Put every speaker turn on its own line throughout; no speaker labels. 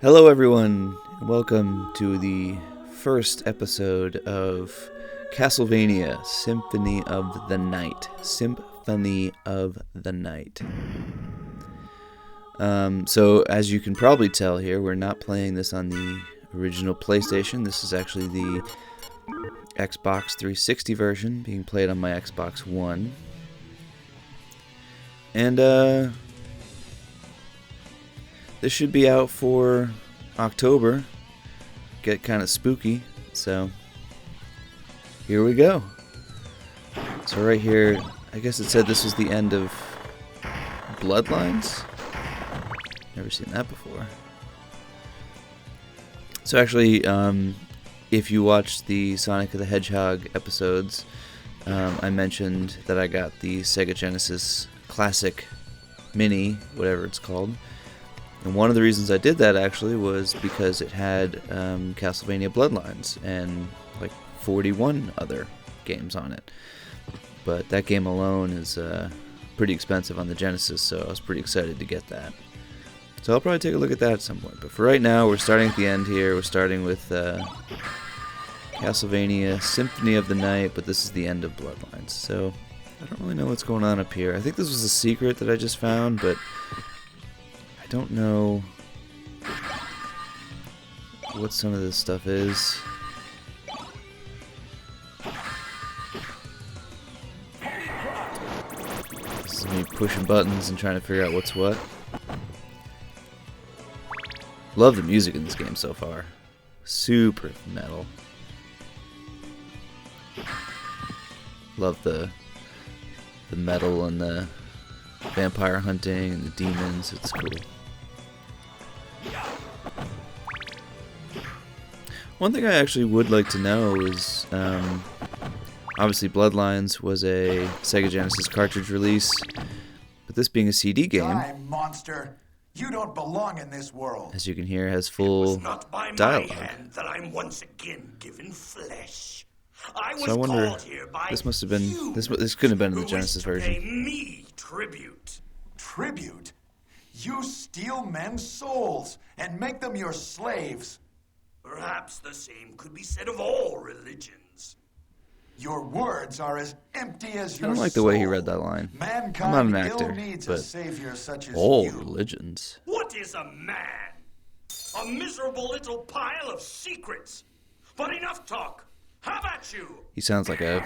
Hello, everyone, and welcome to the first episode of Castlevania Symphony of the Night. Symphony of the Night. So, as you can probably tell here, we're not playing this on the original PlayStation. This is actually the Xbox 360 version being played on my Xbox One. And, this should be out for October. Get kind of spooky, so here we go. So right here, I guess it said this was the end of Bloodlines. Never seen that before. So actually, if you watched the Sonic the Hedgehog episodes, I mentioned that I got the Sega Genesis Classic Mini, whatever it's called. And one of the reasons I did that actually was because it had Castlevania Bloodlines and like 41 other games on it. But that game alone is pretty expensive on the Genesis, so I was pretty excited to get that. So I'll probably take a look at that at some point. But for right now, we're starting at the end here. We're starting with Castlevania Symphony of the Night, but this is the end of Bloodlines. So I don't really know what's going on up here. I think this was a secret that I just found, but I don't know what some of this stuff is. This is me pushing buttons and trying to figure out what's what. Love the music in this game so far. Super metal. Love the metal and the vampire hunting and the demons. It's cool. One thing I actually would like to know is, obviously Bloodlines was a Sega Genesis cartridge release, but this being a CD game,
Die, monster! You don't belong in this world.
as you can hear, has full
Not by
dialogue.
my hand that I'm once again given flesh.
So I wonder,
called here by
this must have been,
you,
this couldn't have been in the
who
Genesis
wish to pay
version.
me tribute.
Tribute? You steal men's souls and make them your slaves.
Perhaps the same could be said of all religions.
Your words are as empty as
I
your
don't like the way he
soul.
read that line.
Mankind
I'm not an
ill
actor,
needs
but
a savior such as
all
you.
religions.
What is a man? A miserable little pile of secrets. But enough talk. How about you?
He sounds like a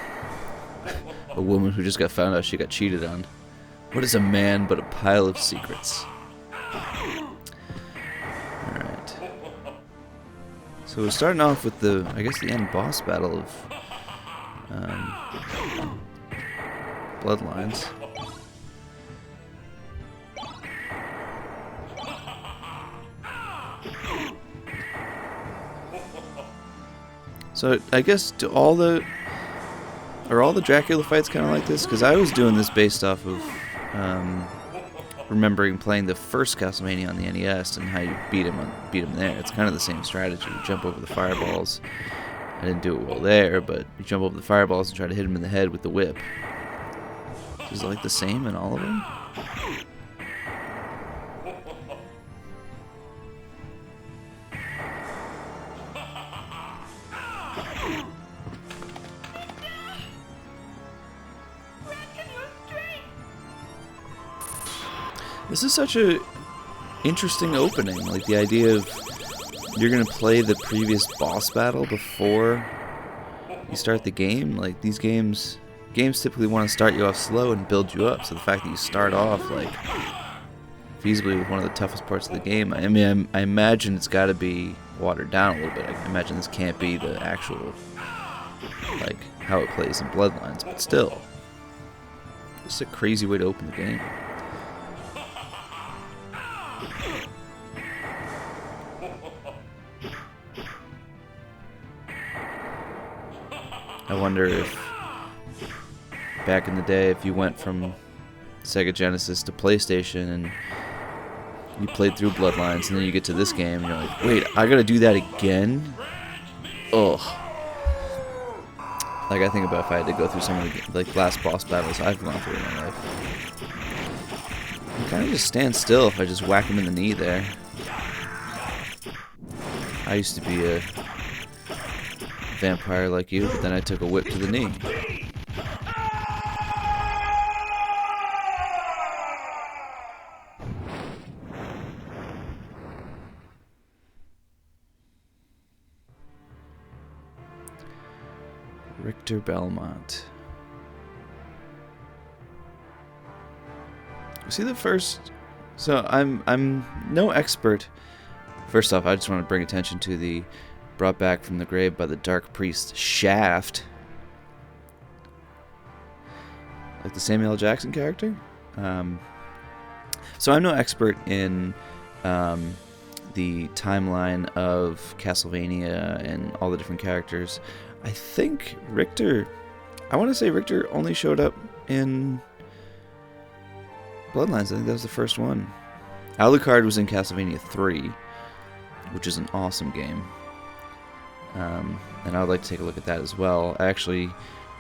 woman who just got found out she got cheated on. What is a man but a pile of secrets? Alright. So we're starting off with the, I guess, the end boss battle of Bloodlines. So I guess are all the Dracula fights kind of like this? Because I was doing this based off of remembering playing the first Castlevania on the NES and how you beat him there. It's kind of the same strategy. You jump over the fireballs. I didn't do it well there, but you jump over the fireballs and try to hit him in the head with the whip. Is it like the same in all of them? This is such a interesting opening. Like the idea of you're gonna play the previous boss battle before you start the game. Like these games typically want to start you off slow and build you up. So the fact that you start off like feasibly with one of the toughest parts of the game, I mean, I imagine it's got to be watered down a little bit. I imagine this can't be the actual like how it plays in Bloodlines, but still, it's a crazy way to open the game. I wonder if back in the day, if you went from Sega Genesis to PlayStation and you played through Bloodlines and then you get to this game and you're like, wait, I gotta do that again? Ugh. Like, I think about if I had to go through some of the like last boss battles I've gone through in my life. You kind of just stand still if I just whack him in the knee there. I used to be a vampire like you, but then I took a whip to the knee. Richter Belmont. See the first. So I'm no expert. First off, I just want to bring attention to the brought back from the grave by the dark priest Shaft, like the Samuel L. Jackson character. So I'm no expert in the timeline of Castlevania and all the different characters. I think Richter. I want to say Richter only showed up in Bloodlines. I think that was the first one. Alucard was in Castlevania 3, which is an awesome game. And I would like to take a look at that as well.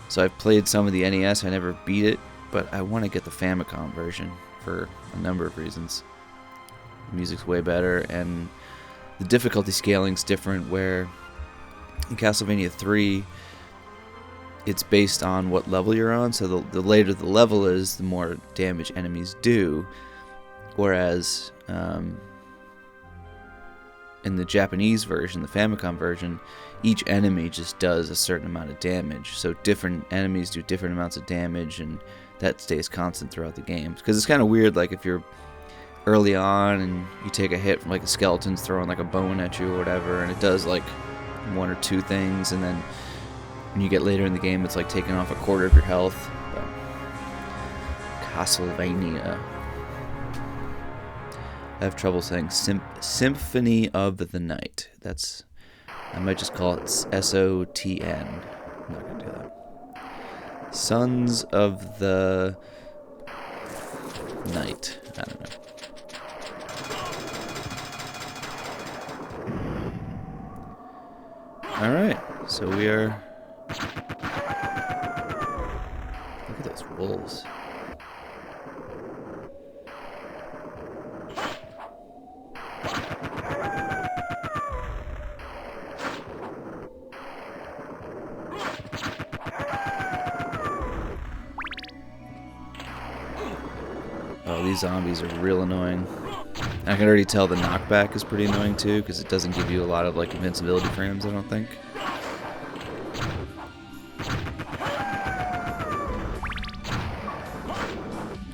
So I've played some of the NES. I never beat it, but I want to get the Famicom version for a number of reasons. The music's way better, and the difficulty scaling's different, where in Castlevania 3, it's based on what level you're on, so the later the level is, the more damage enemies do. Whereas in the Japanese version, the Famicom version, each enemy just does a certain amount of damage. So different enemies do different amounts of damage, and that stays constant throughout the game. Because it's kind of weird, like if you're early on and you take a hit from like a skeleton's throwing like a bone at you or whatever, and it does like one or two things, and then when you get later in the game, it's like taking off a quarter of your health. But Castlevania. I have trouble saying Symphony of the Night. I might just call it SOTN. I'm not going to do that. Sons of the Night. I don't know. Alright, so we are... Look at those wolves. Oh, these zombies are real annoying. I can already tell the knockback is pretty annoying too, because it doesn't give you a lot of like invincibility frames, I don't think.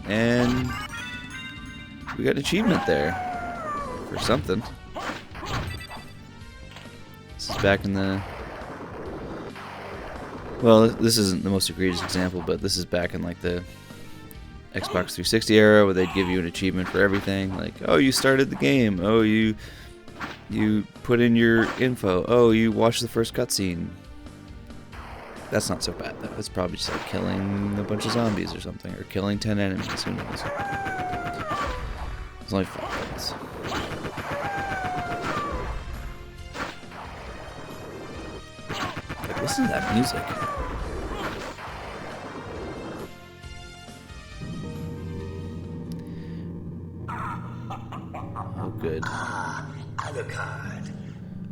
And we got an achievement there for something. This is back in the... Well, this isn't the most egregious example, but this is back in like the Xbox 360 era, where they'd give you an achievement for everything. Like, oh, you started the game. Oh, you put in your info. Oh, you watched the first cutscene. That's not so bad, though. It's probably just like killing a bunch of zombies or something, or killing 10 enemies. Who knows? It's only 5 minutes. Like, listen to that music. Oh, good.
Alucard,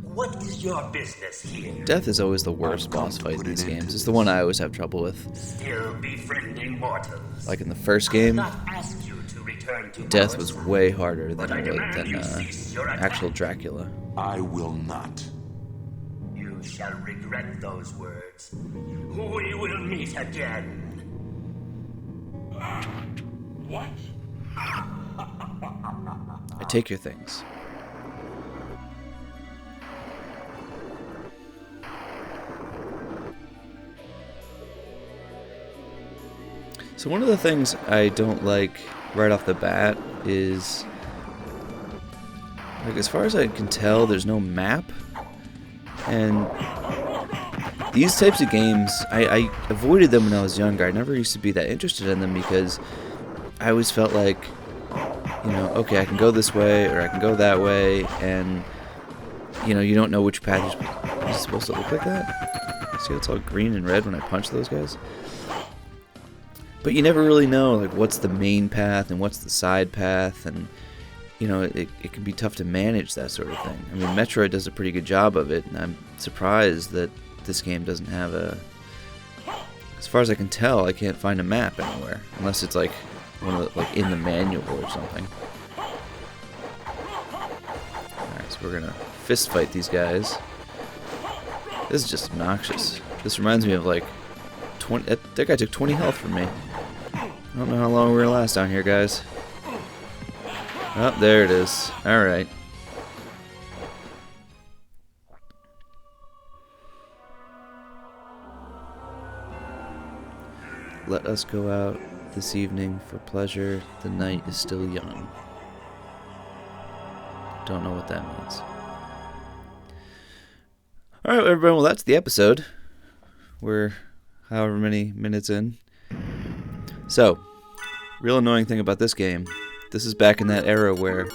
what is your business here?
Death is always the worst boss fight in these games. It's the one I always have trouble with.
Still befriending mortals.
Like in the first game,
Not ask you to return to
Death
Mars,
was way harder
but I
than
demand you cease your attack.
actual Dracula.
I will not.
You shall regret those words. We will meet again. What?
I take your things. So one of the things I don't like right off the bat is, like, as far as I can tell, there's no map. And these types of games, I avoided them when I was younger. I never used to be that interested in them because I always felt like, you know, okay, I can go this way or I can go that way, and, you know, you don't know which path you're supposed to look like that. See how it's all green and red when I punch those guys? But you never really know, like, what's the main path and what's the side path, and, you know, it can be tough to manage that sort of thing. I mean, Metroid does a pretty good job of it, and I'm surprised that this game doesn't have a... As far as I can tell, I can't find a map anywhere, unless it's like one of the, like in the manual or something. Alright, so we're gonna fist fight these guys. This is just obnoxious. This reminds me of like 20. That guy took 20 health from me. I don't know how long we're gonna last down here, guys. Oh, there it is. Alright. Let us go out this evening for pleasure. The night is still young. Don't know what that means. Alright, everyone. Well, that's the episode. We're however many minutes in. So, real annoying thing about this game. This is back in that era where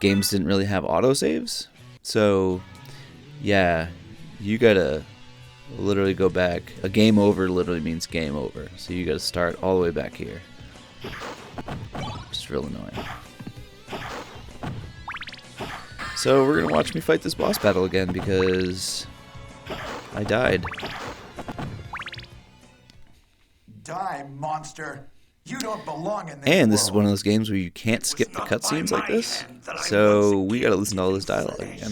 games didn't really have autosaves. So, yeah, you gotta literally go back. A game over literally means game over. So you gotta start all the way back here. Just real annoying. So we're gonna watch me fight this boss battle again because I died.
Die, monster. You don't belong in this
And this
world.
is one of those games where you can't skip the cutscenes like this. So we gotta listen to all this dialogue again.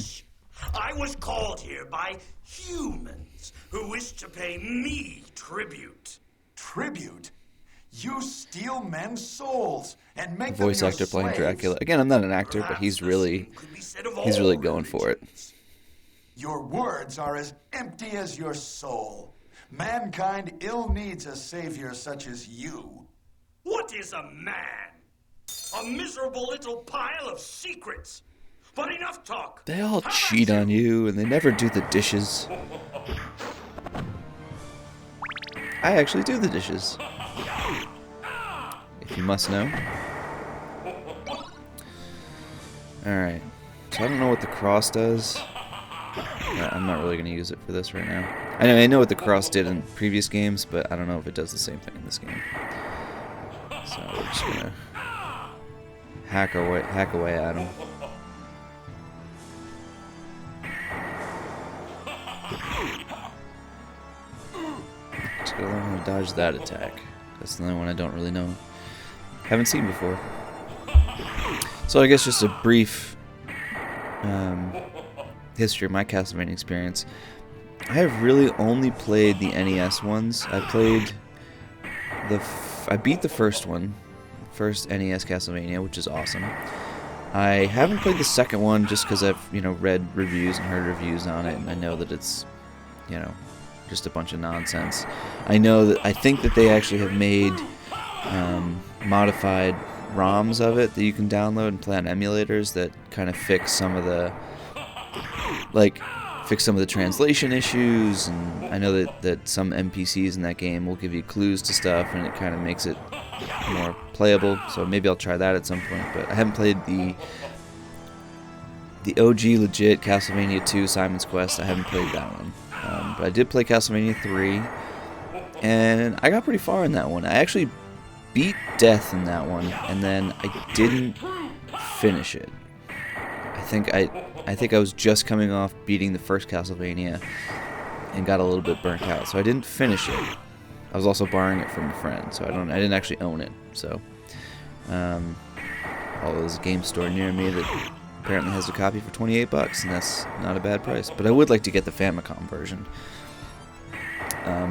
I was called here by humans who wish to pay me tribute.
Tribute? You steal men's souls and make
Voice
them your
actor playing
slaves.
Dracula. Again, I'm not an actor, but he's really going for it.
Your words are as empty as your soul. Mankind ill needs a savior such as you.
What is a man? A miserable little pile of secrets. But enough talk.
They all
How about
cheat on you, and they never do the dishes. I actually do the dishes. If you must know. Alright. So I don't know what the cross does. I'm not really going to use it for this right now. I know what the cross did in previous games, but I don't know if it does the same thing in this game. So we're just going to hack away at him. Just gotta learn how to dodge that attack. That's the only one I don't really know. Haven't seen before. So I guess just a brief history of my Castlevania experience. I have really only played the NES ones. I beat the first one, first NES Castlevania, which is awesome. I haven't played the second one just because I've read reviews and heard reviews on it, and I know that it's just a bunch of nonsense. I think that they actually have made modified ROMs of it that you can download and play on emulators that kind of fix some of the translation issues, and I know that some NPCs in that game will give you clues to stuff, and it kind of makes it more playable. So maybe I'll try that at some point. But I haven't played the OG legit Castlevania 2 Simon's Quest. I haven't played that one. But I did play Castlevania 3, and I got pretty far in that one. I actually beat Death in that one, and then I didn't finish it. I think I was just coming off beating the first Castlevania and got a little bit burnt out, so I didn't finish it. I was also borrowing it from a friend, so I didn't actually own it. So, there's a game store near me that apparently has a copy for $28, and that's not a bad price. But I would like to get the Famicom version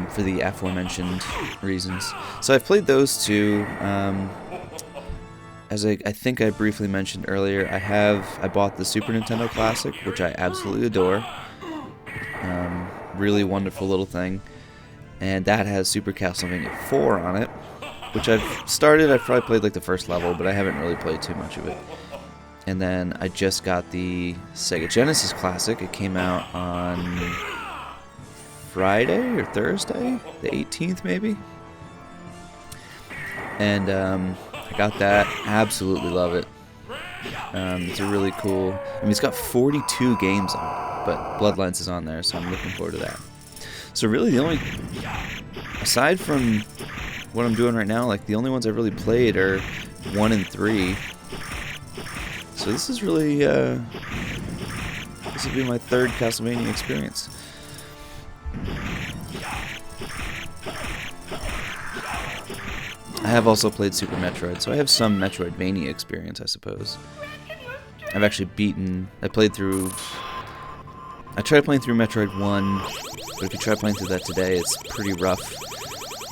for the aforementioned reasons. So I've played those two. As I think I briefly mentioned earlier, I bought the Super Nintendo Classic, which I absolutely adore. Really wonderful little thing. And that has Super Castlevania 4 on it, which I've probably played like the first level, but I haven't really played too much of it. And then I just got the Sega Genesis Classic. It came out on Friday or Thursday, the 18th maybe. And I got that. Absolutely love it. It's a really cool... it's got 42 games on it, but Bloodlines is on there, so I'm looking forward to that. So really the only... Aside from what I'm doing right now, the only ones I've really played are 1 and 3. So this is really, this will be my third Castlevania experience. I have also played Super Metroid, so I have some Metroidvania experience, I suppose. I've actually I tried playing through Metroid 1, but if you try playing through that today, it's pretty rough.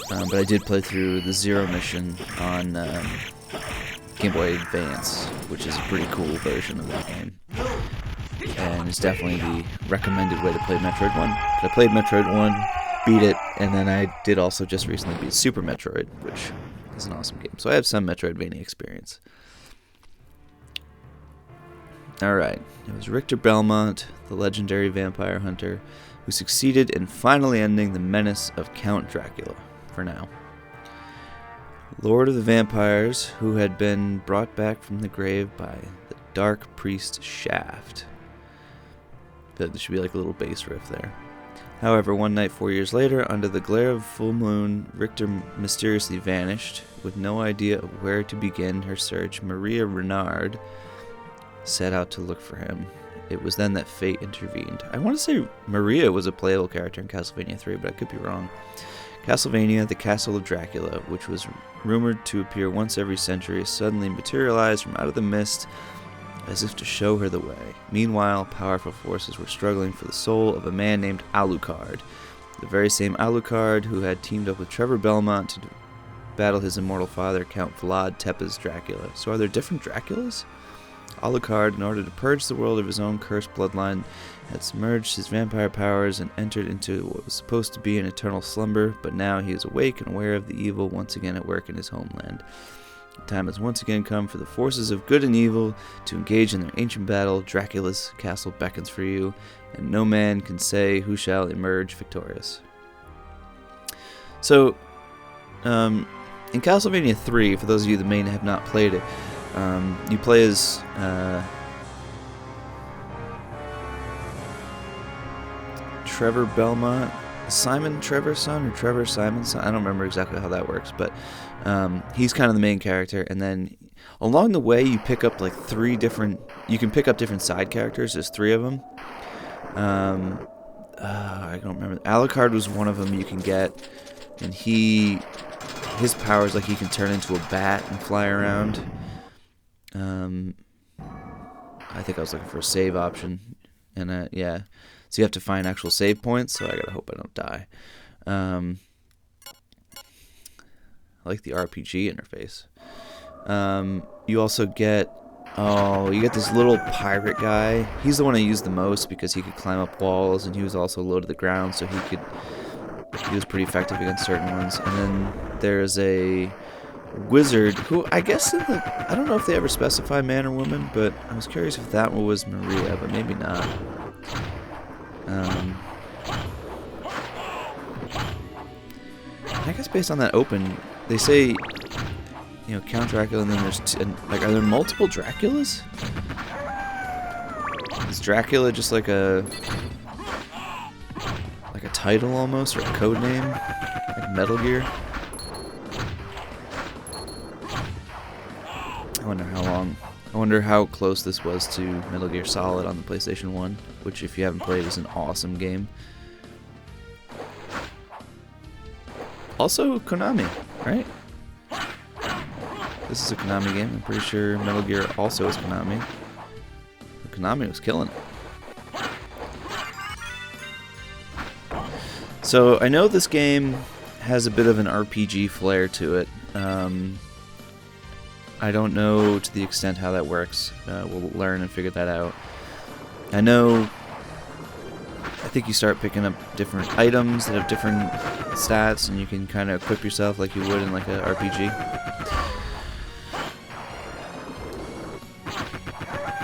But I did play through the Zero mission on Game Boy Advance, which is a pretty cool version of that game. And it's definitely the recommended way to play Metroid 1. But I played Metroid 1, beat it, and then I did also just recently beat Super Metroid, which is an awesome game. So I have some Metroidvania experience. Alright, it was Richter Belmont, the legendary vampire hunter, who succeeded in finally ending the menace of Count Dracula, for now. Lord of the Vampires, who had been brought back from the grave by the Dark Priest Shaft. There should be like a little bass riff there. However, one night 4 years later, under the glare of full moon, Richter mysteriously vanished. With no idea of where to begin her search, Maria Renard set out to look for him. It was then that fate intervened. I want to say Maria was a playable character in Castlevania 3, but I could be wrong. Castlevania, the Castle of Dracula, which was rumored to appear once every century, suddenly materialized from out of the mist as if to show her the way. Meanwhile, powerful forces were struggling for the soul of a man named Alucard, the very same Alucard who had teamed up with Trevor Belmont to battle his immortal father, Count Vlad Tepes Dracula. So are there different Draculas? Alucard, in order to purge the world of his own cursed bloodline, had submerged his vampire powers and entered into what was supposed to be an eternal slumber, but now he is awake and aware of the evil once again at work in his homeland. The time has once again come for the forces of good and evil to engage in their ancient battle. Dracula's castle beckons for you, and no man can say who shall emerge victorious. So, in Castlevania 3, for those of you that may have not played it, you play as Trevor Belmont, Simon Trevor's son, or Trevor Simon's son. I don't remember exactly how that works, but he's kind of the main character. And then along the way, you pick up like you can pick up different side characters. There's 3 of them. I don't remember. Alucard was one of them you can get, and his power is like he can turn into a bat and fly around. I think I was looking for a save option, and yeah, so you have to find actual save points. So I gotta hope I don't die. I like the RPG interface. You also get this little pirate guy. He's the one I use the most because he could climb up walls, and he was also low to the ground, so he was pretty effective against certain ones. And then there's a wizard who I guess I don't know if they ever specify man or woman, but I was curious if that one was Maria, but maybe not. I guess based on that open, they say, Count Dracula, and then there's are there multiple Draculas? Is Dracula just like a title almost, or a code name, like Metal Gear? I wonder how close this was to Metal Gear Solid on the PlayStation 1, which, if you haven't played, is an awesome game. Also, Konami, right? This is a Konami game. I'm pretty sure Metal Gear also is Konami. But Konami was killing it. So, I know this game has a bit of an RPG flair to it. I don't know to the extent how that works. We'll learn and figure that out. I think you start picking up different items that have different stats, and you can kind of equip yourself like you would in like an RPG.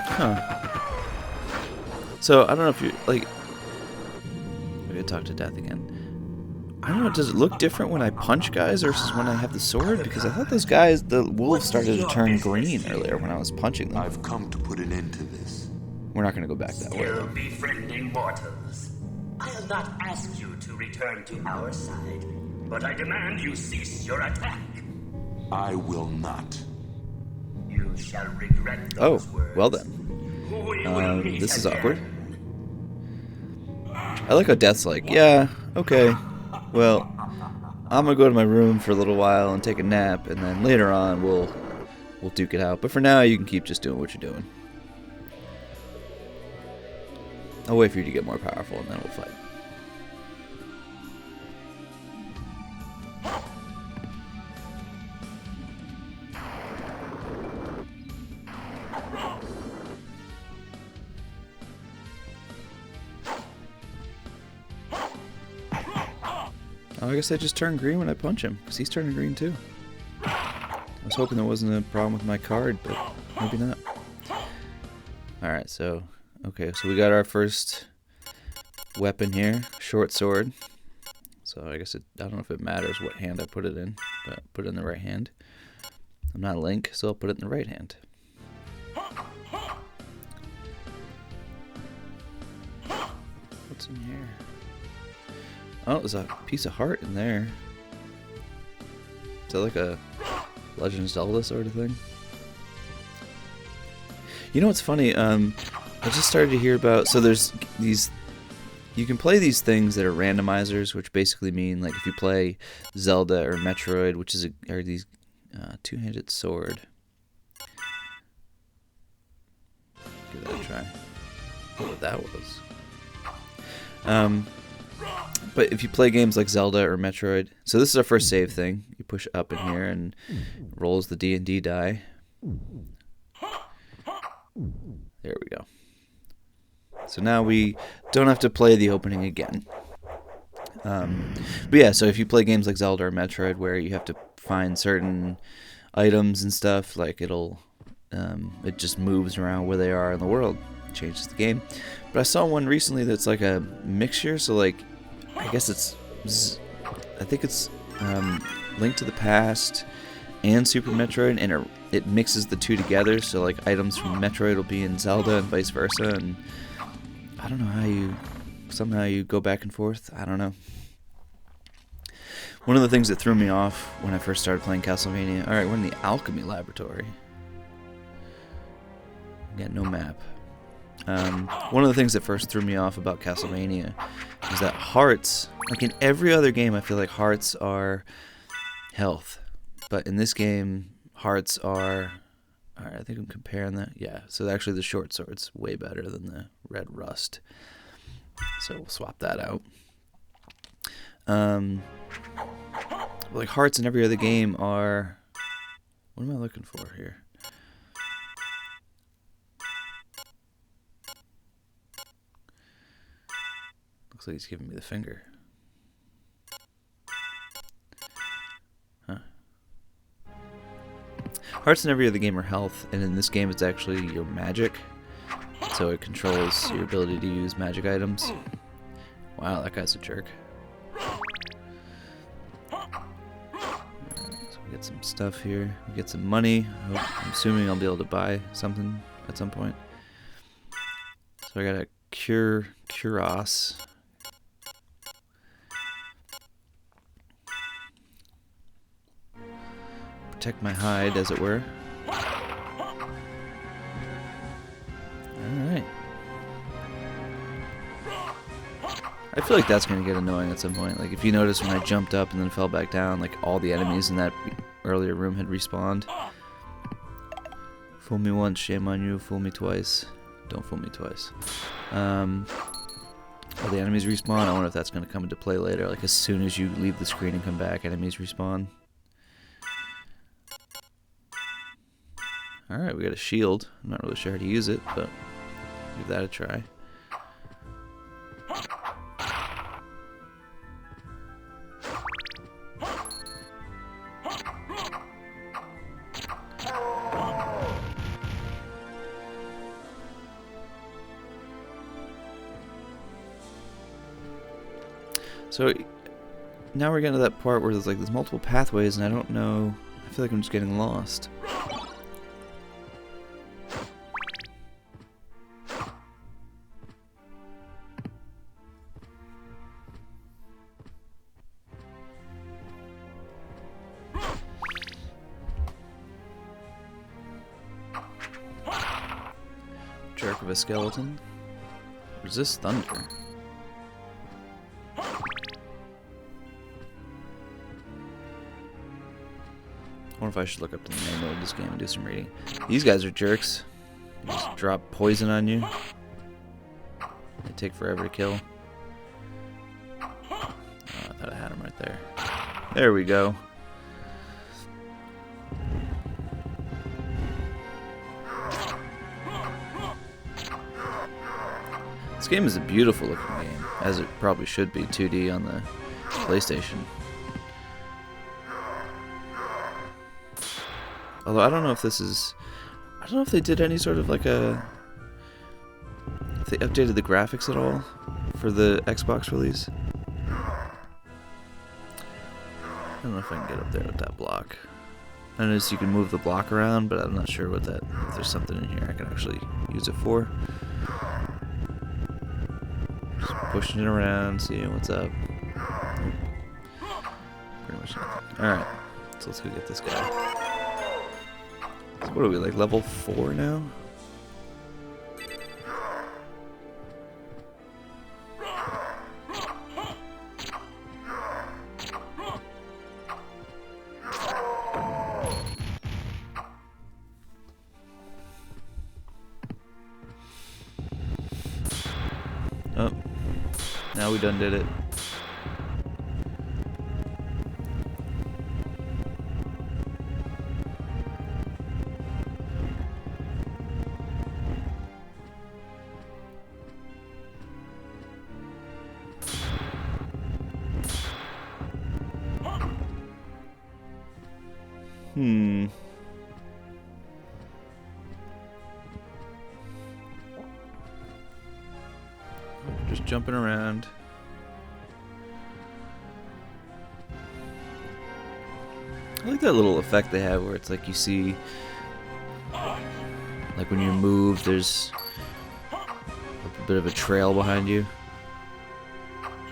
Huh. So, I don't know if you, maybe I talk to Death again. I don't know, does it look different when I punch guys versus when I have the sword? Because I thought those guys, the wolves started to turn green earlier when I was punching them.
I've come to put an end to this.
We're not going to go back that way.
Still befriending mortals. I'll not ask you to return to our side, but I demand you cease your attack.
I will not.
You You shall regret
Oh,
those words.
well then.
We will meet
This is
again.
awkward. I like how Death's like, yeah, okay, well, I'm gonna go to my room for a little while and take a nap, and then later on we'll duke it out. But for now, you can keep just doing what you're doing. I'll wait for you to get more powerful, and then we'll fight. Oh, I guess I just turned green when I punch him, because he's turning green too. I was hoping there wasn't a problem with my card, but maybe not. Alright, so... Okay, so we got our first weapon here. Short sword. So I guess I don't know if it matters what hand I put it in, but put it in the right hand. I'm not Link, so I'll put it in the right hand. What's in here? Oh, there's a piece of heart in there. Is that like a Legend of Zelda sort of thing? You know what's funny? I just started to hear about... So there's these... You can play these things that are randomizers, which basically mean, like, if you play Zelda or Metroid, which is are these two-handed sword. Give that a try. What that was. But if you play games like Zelda or Metroid, so this is our first save thing. You push up in here and it rolls the D&D die. There we go. So now we don't have to play the opening again. But yeah, so if you play games like Zelda or Metroid where you have to find certain items and stuff, like it just moves around where they are in the world, it changes the game. But I saw one recently that's like a mixture, so like I guess I think it's Link to the Past and Super Metroid, and it mixes the two together, so like items from Metroid will be in Zelda and vice versa, and I don't know how somehow you go back and forth. I don't know. One of the things that threw me off when I first started playing Castlevania, alright, we're in the Alchemy Laboratory. Got no map. One of the things that first threw me off about Castlevania is that hearts, like in every other game, I feel like hearts are health. But in this game, hearts are... Alright, I think I'm comparing that. Yeah, so actually the short sword's way better than the red rust. So we'll swap that out. Like hearts in every other game are... What am I looking for here? Looks like he's giving me the finger. Huh. Hearts in every other game are health, and in this game it's actually your magic. So it controls your ability to use magic items. Wow, that guy's a jerk. Alright, so we get some stuff here. We get some money. I'm assuming I'll be able to buy something at some point. So I got a cuirass. Protect my hide, as it were. Alright. I feel like that's going to get annoying at some point. Like, if you notice when I jumped up and then fell back down, like, all the enemies in that earlier room had respawned. Fool me once, shame on you. Fool me twice. Don't fool me twice. All the enemies respawn. I wonder if that's going to come into play later. Like, as soon as you leave the screen and come back, enemies respawn. Alright, we got a shield. I'm not really sure how to use it, but give that a try. So now we're getting to that part where there's multiple pathways, and I don't know. I feel like I'm just getting lost. a skeleton. Resist thunder. I wonder if I should look up the manual of this game and do some reading. These guys are jerks. They just drop poison on you. They take forever to kill. Oh, I thought I had him right there. There we go. This game is a beautiful looking game, as it probably should be, 2D on the PlayStation. Although I don't know if this is... I don't know if they did any sort of like a... if they updated the graphics at all for the Xbox release. I don't know if I can get up there with that block. I noticed you can move the block around, but I'm not sure what that... if there's something in here I can actually use it for. Just pushing it around, seeing what's up. Pretty much nothing. Alright, so let's go get this guy. So what are we, like level 4 now? Oh, now we done did it. Just jumping around. I like that little effect they have where it's like you see, like when you move, there's a bit of a trail behind you.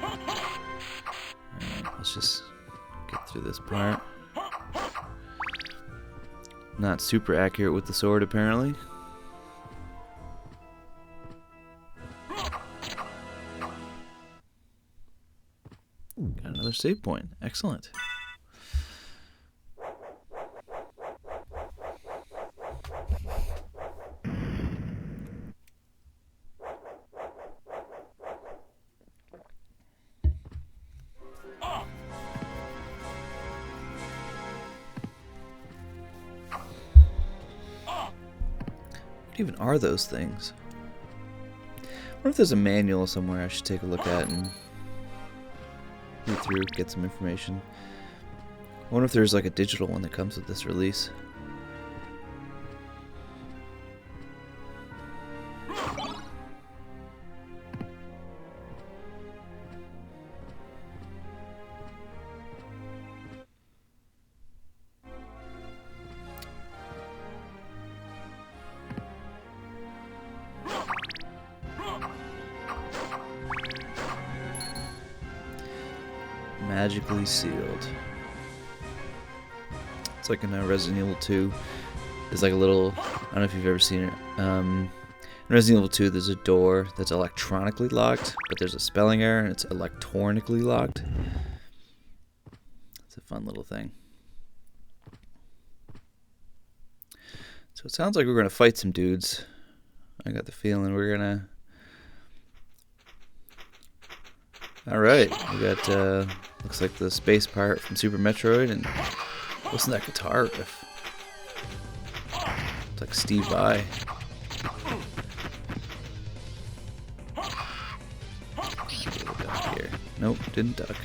Alright, let's just get through this part. Not super accurate with the sword, apparently. Got another save point. Excellent. What even are those things? I wonder if there's a manual somewhere I should take a look at and read through, get some information. I wonder if there's like a digital one that comes with this release. Magically sealed. It's like in Resident Evil 2. There's like a little... I don't know if you've ever seen it. In Resident Evil 2, there's a door that's electronically locked, but there's a spelling error and it's electronically locked. It's a fun little thing. So it sounds like we're going to fight some dudes. I got the feeling we're going to... Alright, we got, looks like the space part from Super Metroid, and listen to that guitar riff. It's like Steve Vai. Duck here. Nope, didn't duck.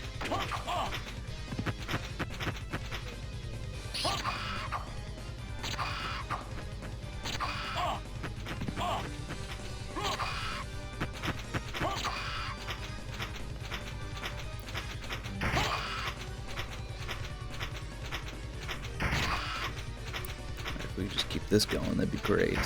If we could just keep this going, that'd be great.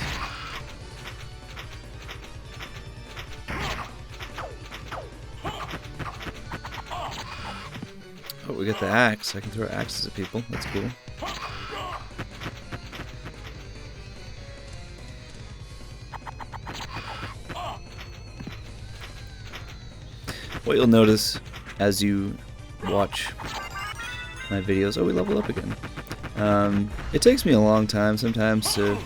Oh, we got the axe. I can throw axes at people. That's cool. what you'll notice as you watch my videos, oh, we level up again. It takes me a long time sometimes to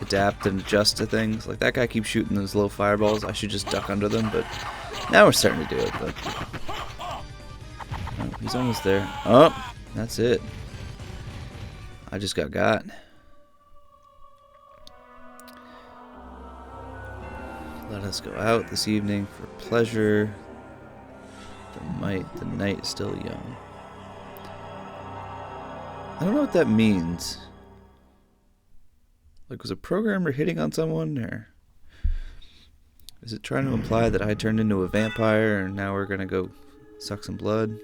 adapt and adjust to things. Like that guy keeps shooting those little fireballs. I should just duck under them, but now we're starting to do it. But oh, he's almost there. Oh, that's it. I just got. Let us go out this evening for pleasure. The night is still young. I don't know what that means. Like, was a programmer hitting on someone, or is it trying to imply that I turned into a vampire and now we're gonna go suck some blood?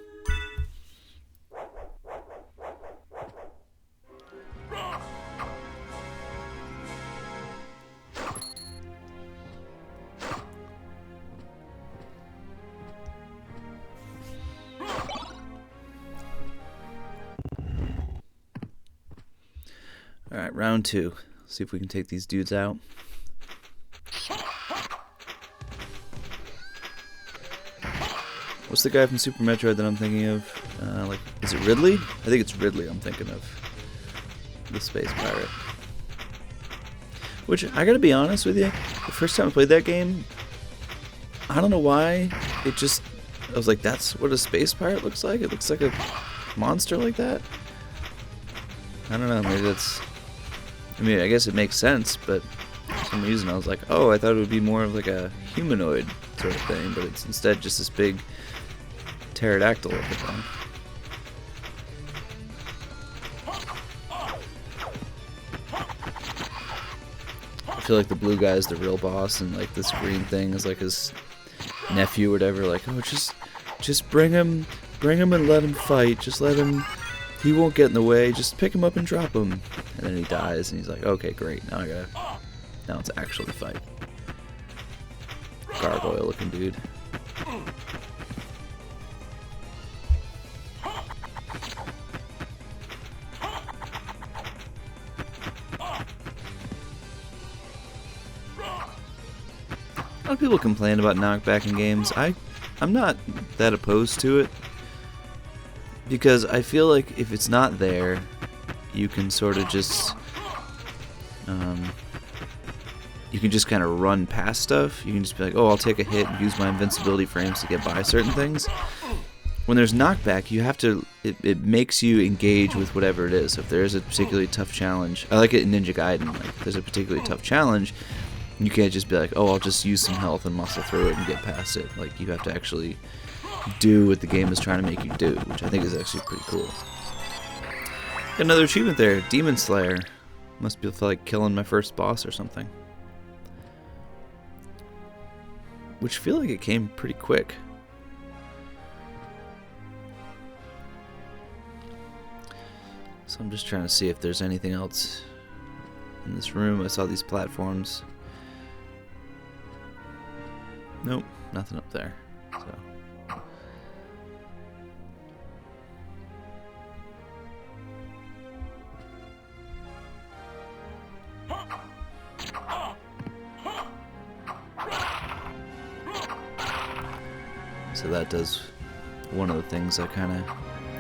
Alright, round 2. See if we can take these dudes out. What's the guy from Super Metroid that I'm thinking of? Like, is it Ridley? I think it's Ridley I'm thinking of. The space pirate. Which, I gotta be honest with you, the first time I played that game, I don't know why, I was like, that's what a space pirate looks like? It looks like a monster like that? I don't know, maybe that's... I mean, I guess it makes sense, but for some reason I was like, oh, I thought it would be more of like a humanoid sort of thing, but it's instead just this big pterodactyl looking thing. I feel like the blue guy is the real boss, and like this green thing is like his nephew or whatever. Like, oh, just bring him and let him fight. Just let him. He won't get in the way. Just pick him up and drop him. And then he dies, and he's like, okay, great. Now it's actually fight. Gargoyle looking dude. A lot of people complain about knockback in games. I'm not that opposed to it, because I feel like if it's not there, you can sort of just kind of run past stuff. You can just be like, oh, I'll take a hit and use my invincibility frames to get by certain things. When there's knockback, you have to, it makes you engage with whatever it is. So if there is a particularly tough challenge, I like it in Ninja Gaiden, like if there's a particularly tough challenge, you can't just be like, oh, I'll just use some health and muscle through it and get past it. Like, you have to actually do what the game is trying to make you do, which I think is actually pretty cool. Got another achievement there, Demon Slayer. Must be like killing my first boss or something. Which I feel like it came pretty quick. So I'm just trying to see if there's anything else in this room. I saw these platforms. Nope, nothing up there. So. So that does one of the things I kind of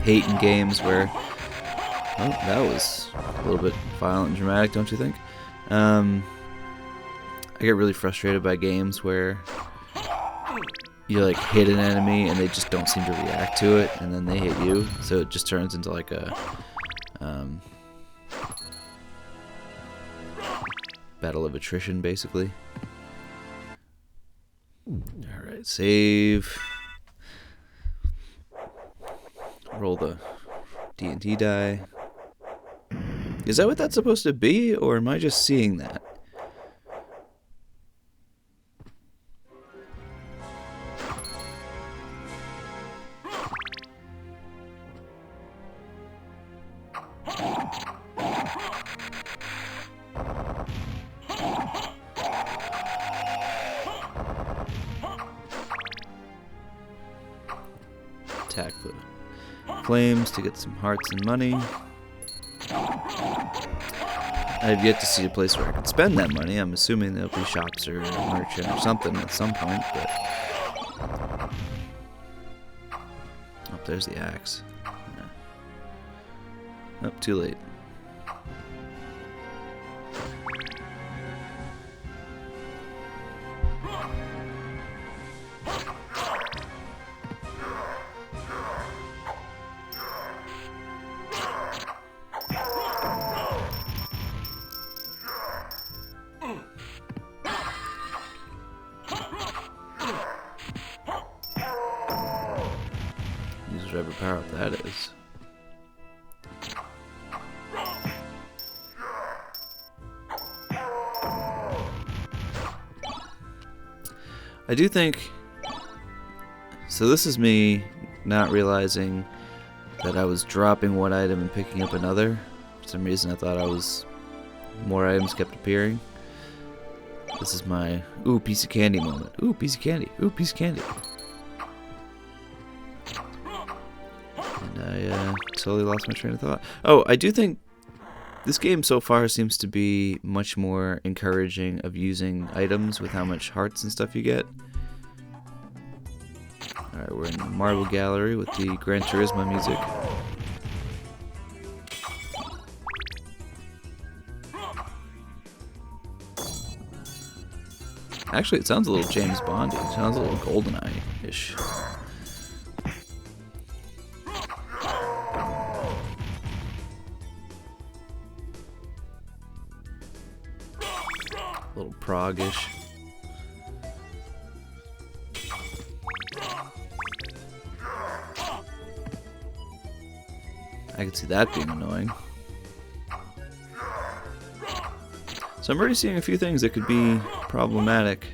hate in games where, oh, that was a little bit violent and dramatic, don't you think? I get really frustrated by games where you like hit an enemy and they just don't seem to react to it, and then they hit you, so it just turns into like a battle of attrition, basically. Alright, save. Roll the D&D die. Is that what that's supposed to be, or am I just seeing that? Attack the flames to get some hearts and money. I've yet to see a place where I can spend that money. I'm assuming there'll be shops or a merchant or something at some point, but Oh, there's the axe. Yeah. Oh, too late. Use whatever power up that is. I do think... So this is me not realizing that I was dropping one item and picking up another. For some reason I thought more items kept appearing. This is my, ooh, piece of candy moment. Ooh, piece of candy. Ooh, piece of candy. And I totally lost my train of thought. Oh, I do think this game so far seems to be much more encouraging of using items with how much hearts and stuff you get. Alright, we're in the Marble Gallery with the Gran Turismo music. Actually, it sounds a little James Bond-y. It sounds a little GoldenEye-ish. A little Prague-ish. I can see that being annoying. So I'm already seeing a few things that could be problematic.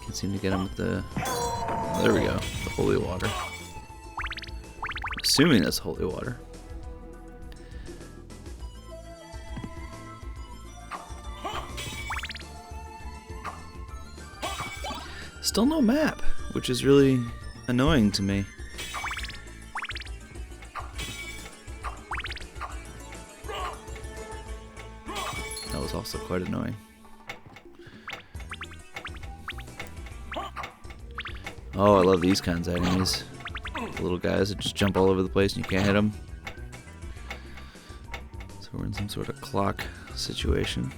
Can't seem to get them with the... Oh, there we go. The holy water. Assuming that's holy water. Still no map, which is really annoying to me. That was also quite annoying. Oh, I love these kinds of enemies. The little guys that just jump all over the place and you can't hit them. So we're in some sort of clock situation.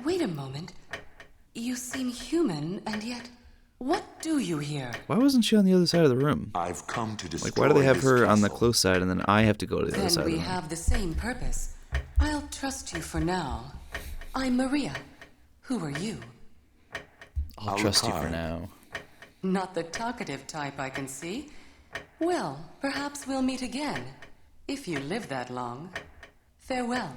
Wait a moment. You seem human, and yet, what do you here?
Why wasn't she on the other side of the room?
I've come to destroy
Like, why do they have
this
her on the
castle.
close side and then I have to go to the other side
Then
of
we
the room?
have the same purpose. I'll trust you for now. I'm Maria. Who are you?
I'll trust you for now.
Not the talkative type, I can see. Well, perhaps we'll meet again. If you live that long. Farewell.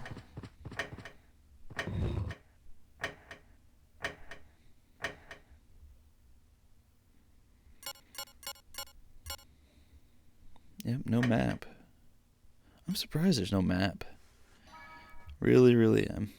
Yep, no map. I'm surprised there's no map. Really, really am.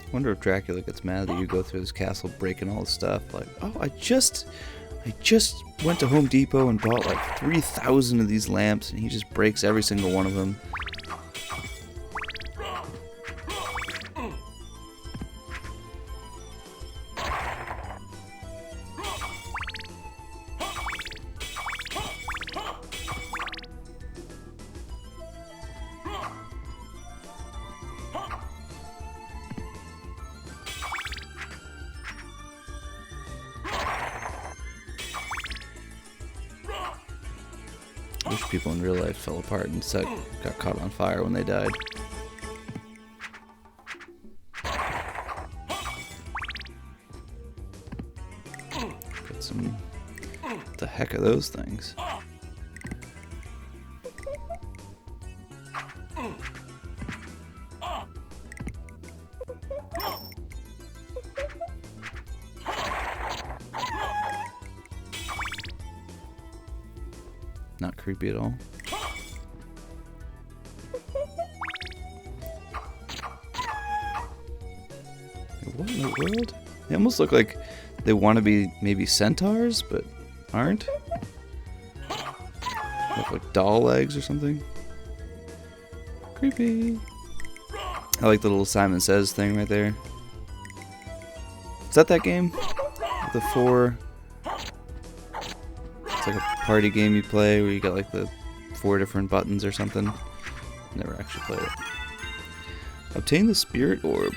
I wonder if Dracula gets mad that you go through this castle breaking all the stuff. Like, oh, I just went to Home Depot and bought like 3,000 of these lamps, and he just breaks every single one of them. I wish people in real life fell apart and got caught on fire when they died. Got some... What the heck are those things? creepy at all. What in the world? They almost look like they want to be maybe centaurs, but aren't. They have like doll legs or something. Creepy. I like the little Simon Says thing right there. Is that game? The 4... It's like a party game you play where you got like the 4 different buttons or something. Never actually played it. Obtain the spirit orb.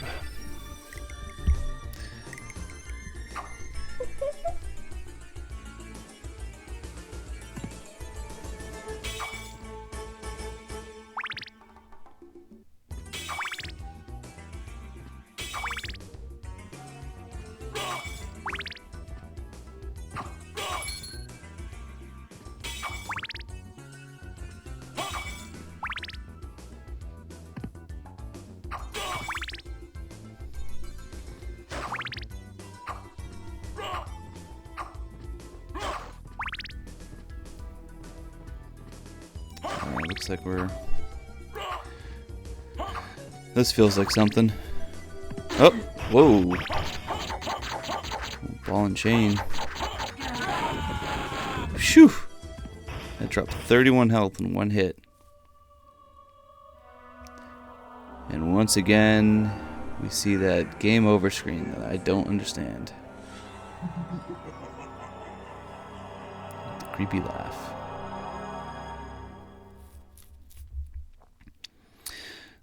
Looks like we're... This feels like something. Oh! Whoa! Ball and chain. Phew! That dropped 31 health in one hit. And once again, we see that game over screen that I don't understand. The creepy laugh.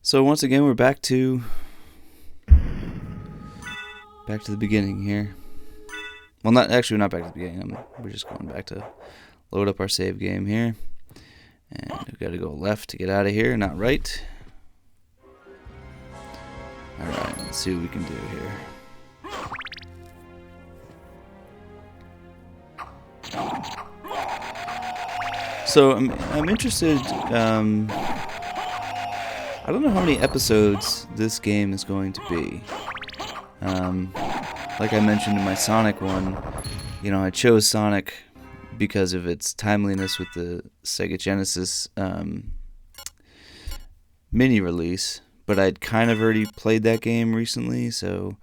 So once again, we're back to the beginning here. Well, not back to the beginning. We're just going back to load up our save game here, and we've got to go left to get out of here, not right. All right, let's see what we can do here. So I'm interested. I don't know how many episodes this game is going to be. Like I mentioned in my Sonic one, you know, I chose Sonic because of its timeliness with the Sega Genesis mini release, but I'd kind of already played that game recently, so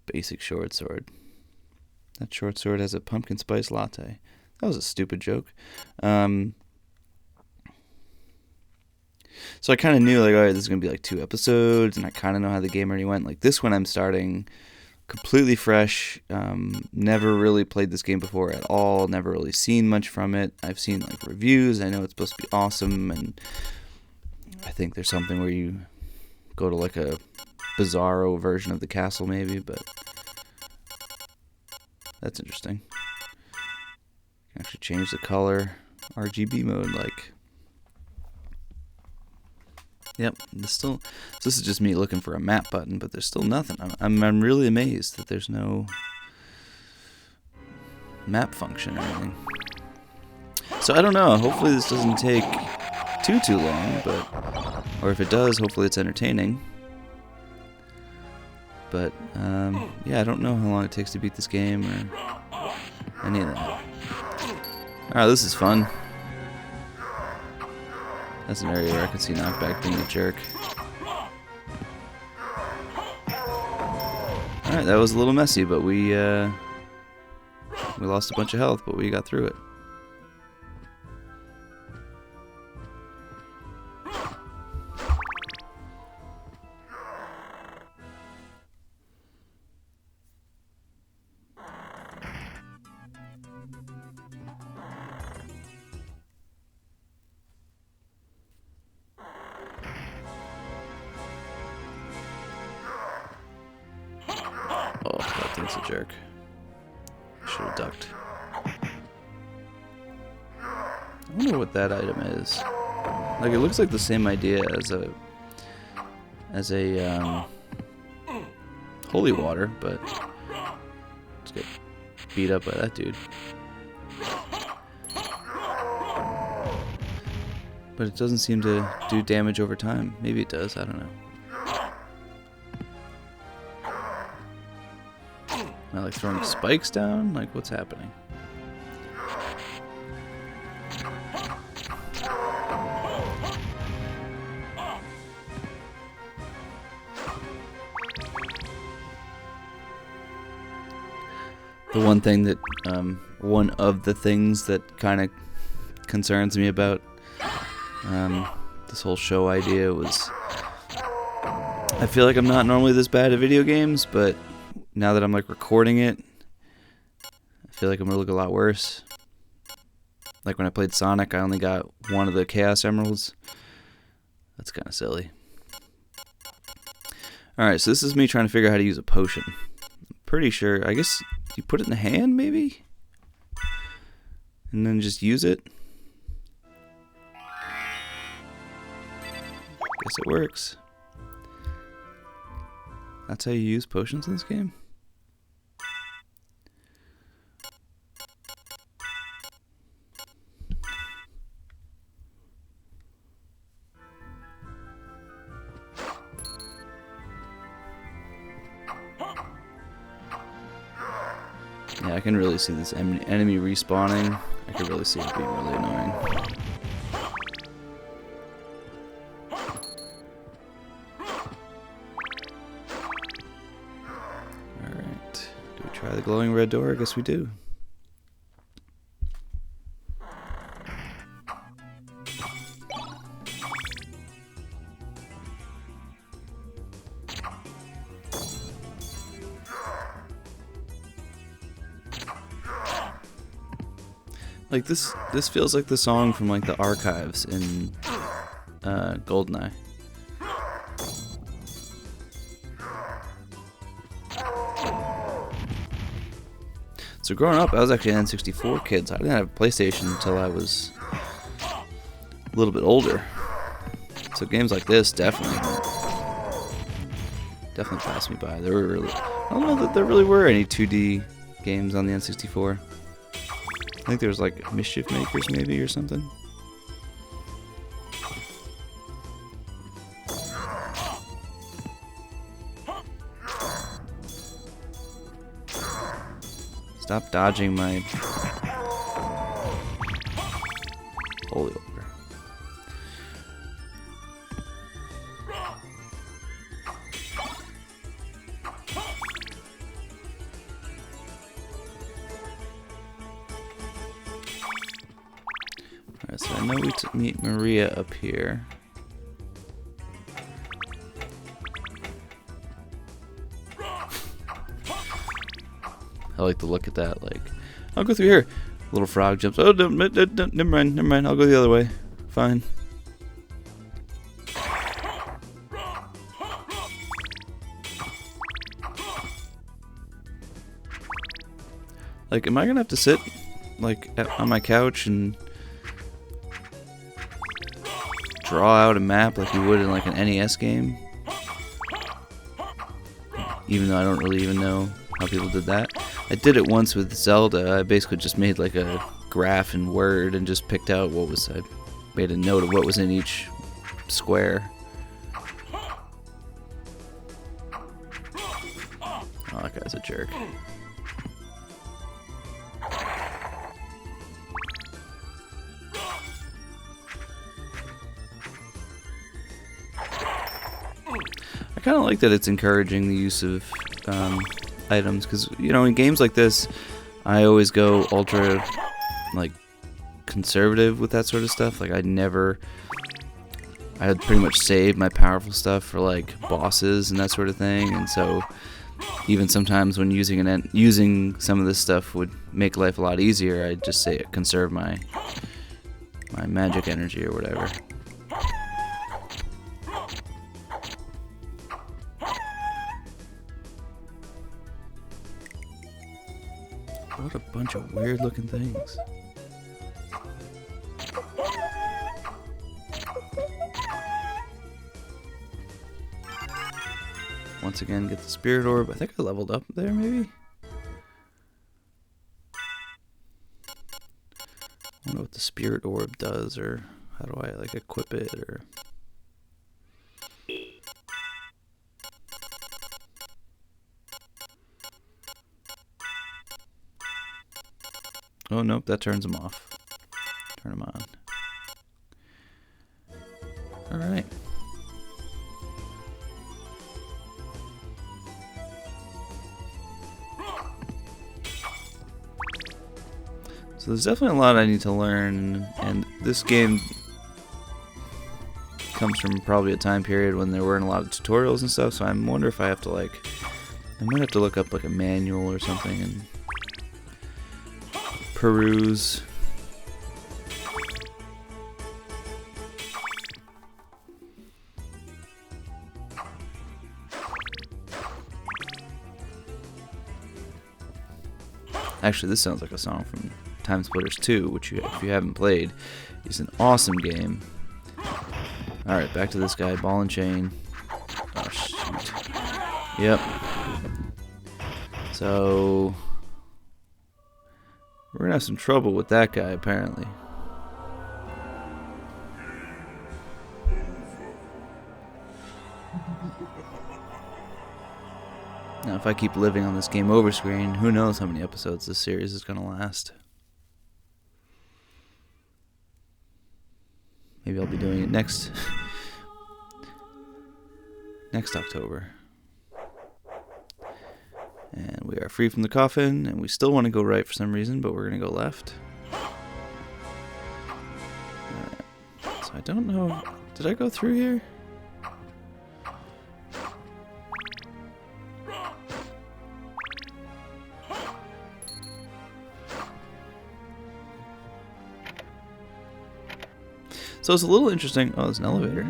basic short sword. That short sword has a pumpkin spice latte. That was a stupid joke. So I kind of knew, like, alright, this is going to be like 2 episodes, and I kind of know how the game already went. Like, this one I'm starting completely fresh. Never really played this game before at all. Never really seen much from it. I've seen, like, reviews. I know it's supposed to be awesome, and I think there's something where you go to, like, a bizarro version of the castle, maybe, but that's interesting. You can actually change the color. RGB mode, like... Yep, this is just me looking for a map button, but there's still nothing. I'm really amazed that there's no map function or anything. So I don't know. Hopefully this doesn't take too long, or if it does, hopefully it's entertaining. But yeah, I don't know how long it takes to beat this game or any of that. Alright, this is fun. That's an area where I could see Knockback being a jerk. Alright, that was a little messy, but we lost a bunch of health, but we got through it. Oh, that thing's a jerk. Should have ducked. I wonder what that item is. Like, it looks like the same idea as a holy water, but let's get beat up by that dude. But it doesn't seem to do damage over time. Maybe it does, I don't know. Am I like throwing spikes down? Like, what's happening? The one thing that, one of the things that kind of concerns me about this whole show idea was, I feel like I'm not normally this bad at video games, but now that I'm like recording it, I feel like I'm gonna look a lot worse. Like when I played Sonic, I only got one of the Chaos Emeralds. That's kind of silly. Alright, so this is me trying to figure out how to use a potion. I'm pretty sure, I guess you put it in the hand, maybe? And then just use it? Guess it works. That's how you use potions in this game? Yeah, I can really see this enemy respawning. I can really see it being really annoying. Alright. Do we try the glowing red door? I guess we do. Like this feels like the song from like the archives in GoldenEye. So growing up, I was actually an N64 kid. So I didn't have a PlayStation until I was a little bit older. So games like this definitely passed me by. There were really, I don't know that there really were any 2D games on the N64. I think there was like Mischief Makers maybe or something. Stop dodging my holy ogre. Alright, so I know we meet Maria up here. I like to look at that, like, I'll go through here. Little frog jumps. Oh, never mind. I'll go the other way. Fine. Like, am I gonna have to sit, like, on my couch and draw out a map like you would in, like, an NES game? Even though I don't really even know how people did that. I did it once with Zelda. I basically just made, like, a graph in Word and just picked out what was, I made a note of what was in each square. Oh, that guy's a jerk. I kind of like that it's encouraging the use of items, because, you know, in games like this, I always go ultra, like, conservative with that sort of stuff. Like, I would pretty much save my powerful stuff for, like, bosses and that sort of thing, and so even sometimes when using some of this stuff would make life a lot easier, I'd just say conserve my magic energy or whatever. What a bunch of weird looking things. Once again, get the spirit orb. I think I leveled up there, maybe? I don't know what the spirit orb does, or how do I, like, equip it, or... Oh, nope, that turns them off. Turn them on. Alright. So there's definitely a lot I need to learn, and this game comes from probably a time period when there weren't a lot of tutorials and stuff, so I wonder if I have to, like, I might have to look up, like, a manual or something and peruse. Actually, this sounds like a song from Time Splitters 2, which if you haven't played, is an awesome game. Alright, back to this guy, ball and chain. Oh, shoot. Yep. So, we're gonna have some trouble with that guy, apparently. Now, if I keep living on this game over screen, who knows how many episodes this series is gonna last. Maybe I'll be doing it next October. And we are free from the coffin, and we still want to go right for some reason, but we're going to go left. Alright. So I don't know. Did I go through here? So it's a little interesting. Oh, there's an elevator.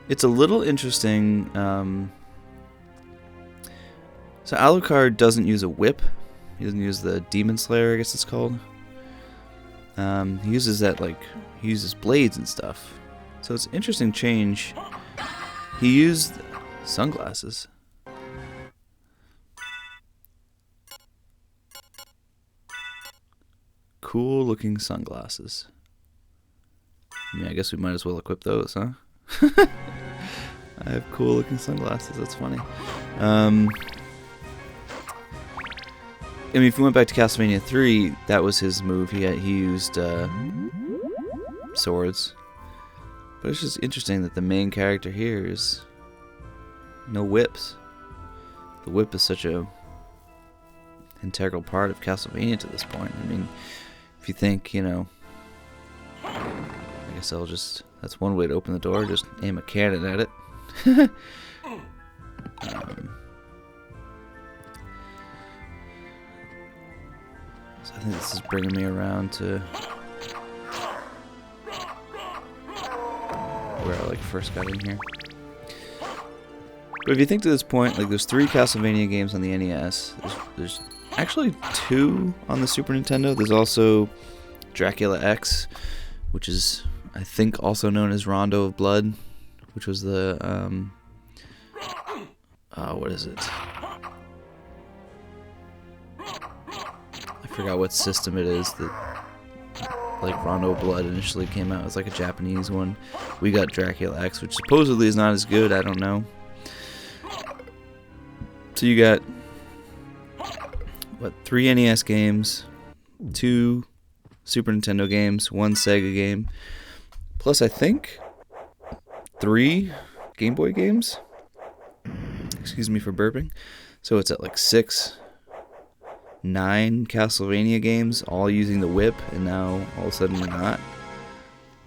It's a little interesting. So Alucard doesn't use a whip. He doesn't use the Demon Slayer, I guess it's called. He uses that, like, he uses blades and stuff. So it's an interesting change. He used sunglasses. Cool looking sunglasses. I mean, I guess we might as well equip those, huh? I have cool looking sunglasses, that's funny. I mean, if we went back to Castlevania 3, that was his move. He used swords. But it's just interesting that the main character here is no whips. The whip is such a integral part of Castlevania to this point. I mean, if you think, you know, I guess I'll just, that's one way to open the door, just aim a cannon at it. So I think this is bringing me around to where I like first got in here. But if you think to this point, like, there's 3 Castlevania games on the NES. There's actually 2 on the Super Nintendo. There's also Dracula X, which is, I think, also known as Rondo of Blood, which was the what is it? I forgot what system it is that, like, Rondo of Blood initially came out. It's like a Japanese one. We got Dracula X, which supposedly is not as good. I don't know. So you got, what, 3 NES games, 2 Super Nintendo games, 1 Sega game, plus I think 3 Game Boy games. Excuse me for burping. So it's at like 9 Castlevania games, all using the whip, and now all of a sudden we're not.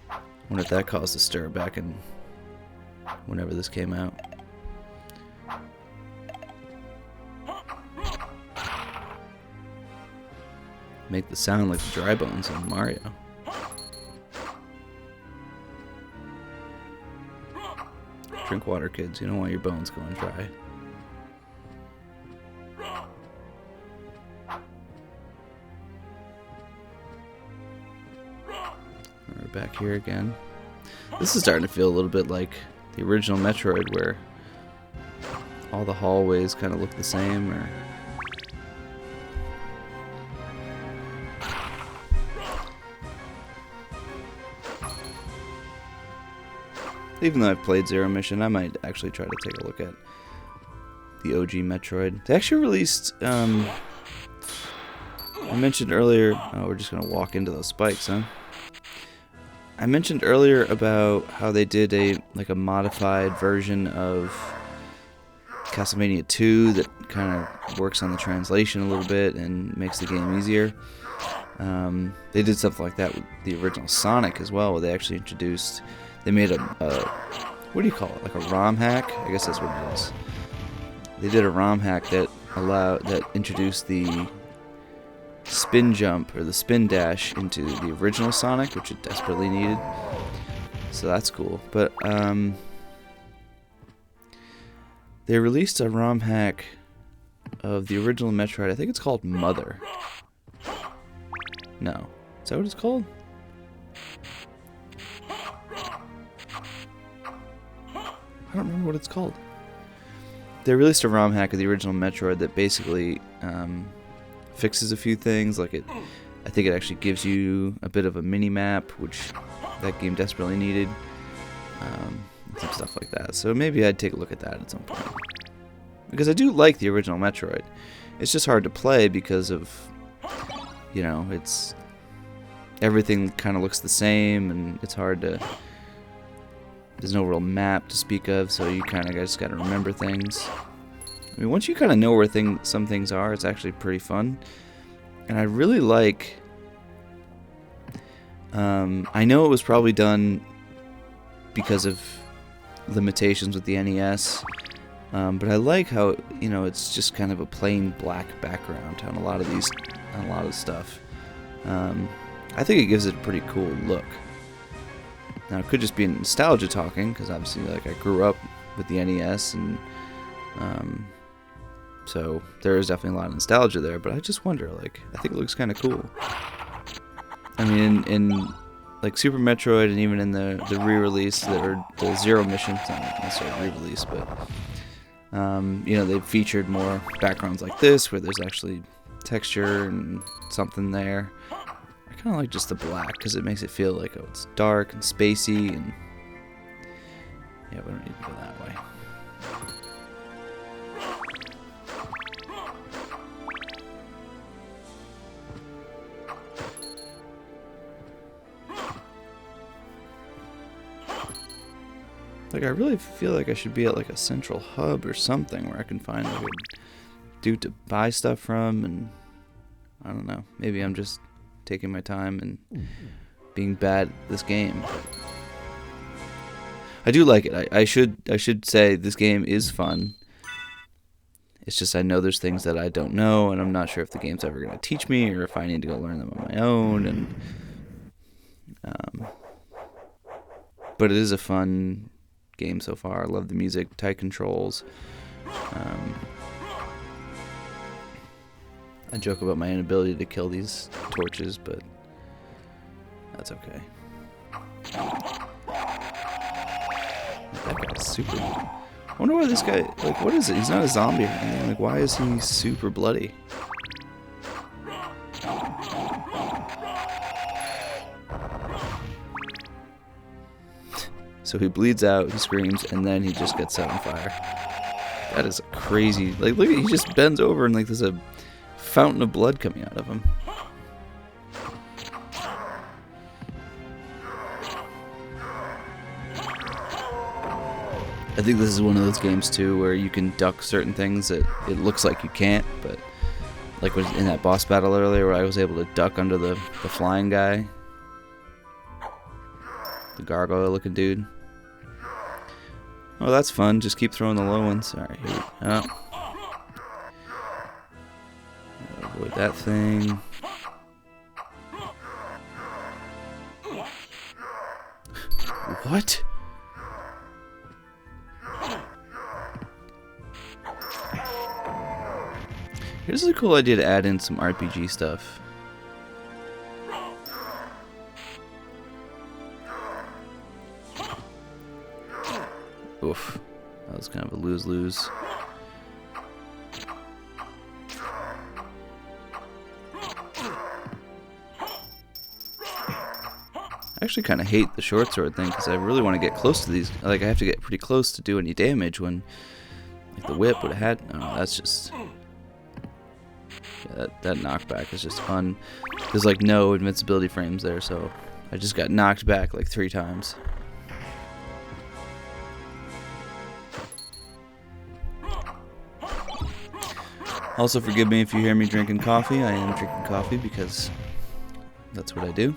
I wonder if that caused a stir back in whenever this came out. Make the sound like the dry bones in Mario. Drink water, kids. You don't want your bones going dry. We're back here again. This is starting to feel a little bit like the original Metroid, where all the hallways kind of look the same, or even though I've played Zero Mission, I might actually try to take a look at the OG Metroid. They actually released, I mentioned earlier, oh, we're just going to walk into those spikes, huh? I mentioned earlier about how they did a modified version of Castlevania 2 that kind of works on the translation a little bit and makes the game easier. They did something like that with the original Sonic as well, where they actually introduced, they made a what do you call it, like a ROM hack? I guess that's what it is. They did a ROM hack that introduced the spin jump or the spin dash into the original Sonic, which it desperately needed. So that's cool. But they released a ROM hack of the original Metroid. I think it's called Mother. No. Is that what it's called? I don't remember what it's called. They released a ROM hack of the original Metroid that basically fixes a few things. Like I think it actually gives you a bit of a mini map, which that game desperately needed. Some stuff like that. So maybe I'd take a look at that at some point. Because I do like the original Metroid. It's just hard to play because of, you know, it's everything kind of looks the same, and it's hard to. There's no real map to speak of, so you kind of just got to remember things. I mean, once you kind of know where some things are, it's actually pretty fun. And I really like. I know it was probably done because of limitations with the NES, but I like how, you know, it's just kind of a plain black background on a lot of stuff. I think it gives it a pretty cool look. Now it could just be nostalgia talking, because obviously, like, I grew up with the NES, and so there is definitely a lot of nostalgia there. But I just wonder, like, I think it looks kind of cool. I mean, in like Super Metroid, and even in the re-release, or the Zero Mission, it's not necessarily re-release, but you know, they've featured more backgrounds like this, where there's actually texture and something there. I kind of like just the black, because it makes it feel like, oh, it's dark and spacey, and yeah, we don't need to go that way. Like, I really feel like I should be at like a central hub or something where I can find like a dude to buy stuff from, and I don't know, maybe I'm just taking my time and being bad at this game. I do like it. I should say this game is fun. It's just I know there's things that I don't know, and I'm not sure if the game's ever going to teach me, or if I need to go learn them on my own. And but it is a fun game so far. I love the music, tight controls. I joke about my inability to kill these torches, but that's okay. That guy's super. I wonder why this guy, like, what is it? He's not a zombie or anything. Like, why is he super bloody? So he bleeds out, he screams, and then he just gets set on fire. That is a crazy. Like, look at, he just bends over and like there's a fountain of blood coming out of him. I think this is one of those games too where you can duck certain things that it looks like you can't, but like in that boss battle earlier where I was able to duck under the flying guy, the gargoyle looking dude. Oh, that's fun. Just keep throwing the low ones. Alright, here we go. Avoid that thing. What? Here's a cool idea to add in some RPG stuff. Oof. That was kind of a lose-lose. I actually kind of hate the short sword thing because I really want to get close to these. Like, I have to get pretty close to do any damage when, like, the whip would have had. Oh, that's just. Yeah, that knockback is just fun. There's like no invincibility frames there, so I just got knocked back like 3 times. Also, forgive me if you hear me drinking coffee. I am drinking coffee because that's what I do.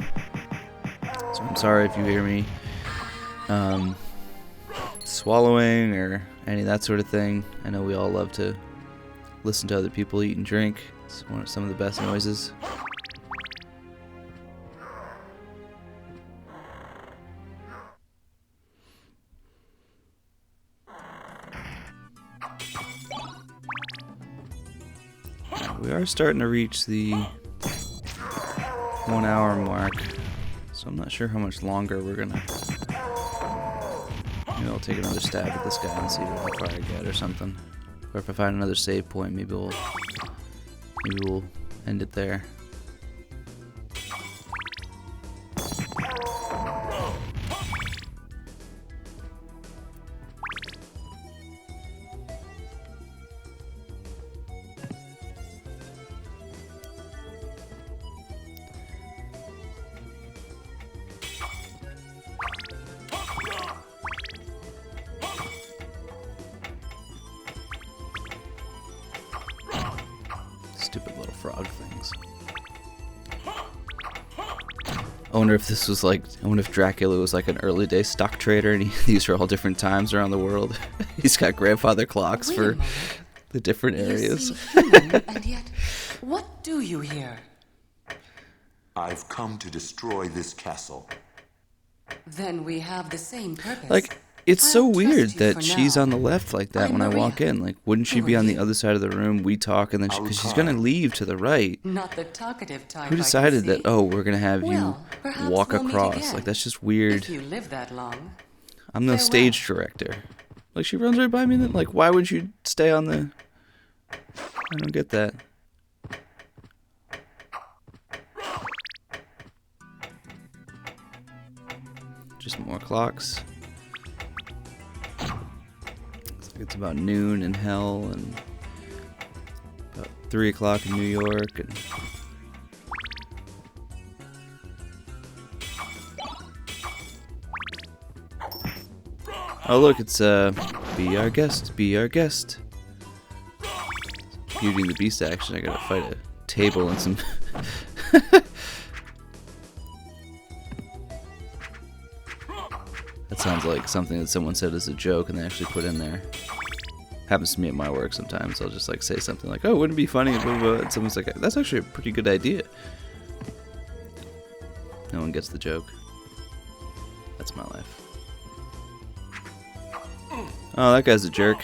So I'm sorry if you hear me swallowing or any of that sort of thing. I know we all love to listen to other people eat and drink. It's some of the best noises. We are starting to reach the 1 hour mark, so I'm not sure how much longer we're gonna. Maybe I'll take another stab at this guy and see how far I get or something. Or if I find another save point, maybe we'll end it there. Stupid little frog things. I wonder if this was like, I wonder if Dracula was like an early day stock trader and these are all different times around the world. He's got grandfather clocks for the different areas.
You seem human, and yet, what do you here?
I've come to destroy this castle.
Then we have the same purpose.
Like, it's so
I'll trust
weird
you
that
for
she's
now.
on the left like that
I'm
when I walk
Maria.
in. Like, wouldn't she
Who
be
are
on the
you?
other side of the room? We talk, and then because she's gonna leave to the right.
Not the talkative type.
Who
I can
decided that?
see.
Oh, we're gonna have
Well,
you
perhaps
walk
we'll meet
across.
again.
Like, that's just weird.
If you live that long.
I'm the
Farewell.
stage director. Like, she runs right by me. Then, like, why would you stay on the? I don't get that. Just more clocks. Looks like it's about noon in hell and about 3 o'clock in New York and. Oh look, it's be our guest, be our guest. Beauty and the Beast action. I gotta fight a table and some. That sounds like something that someone said as a joke and they actually put in there. Happens to me at my work sometimes. I'll just like say something like, "Oh, wouldn't it be funny?" Blah, blah, blah. And someone's like, "That's actually a pretty good idea." No one gets the joke. That's my life. Oh, that guy's a jerk.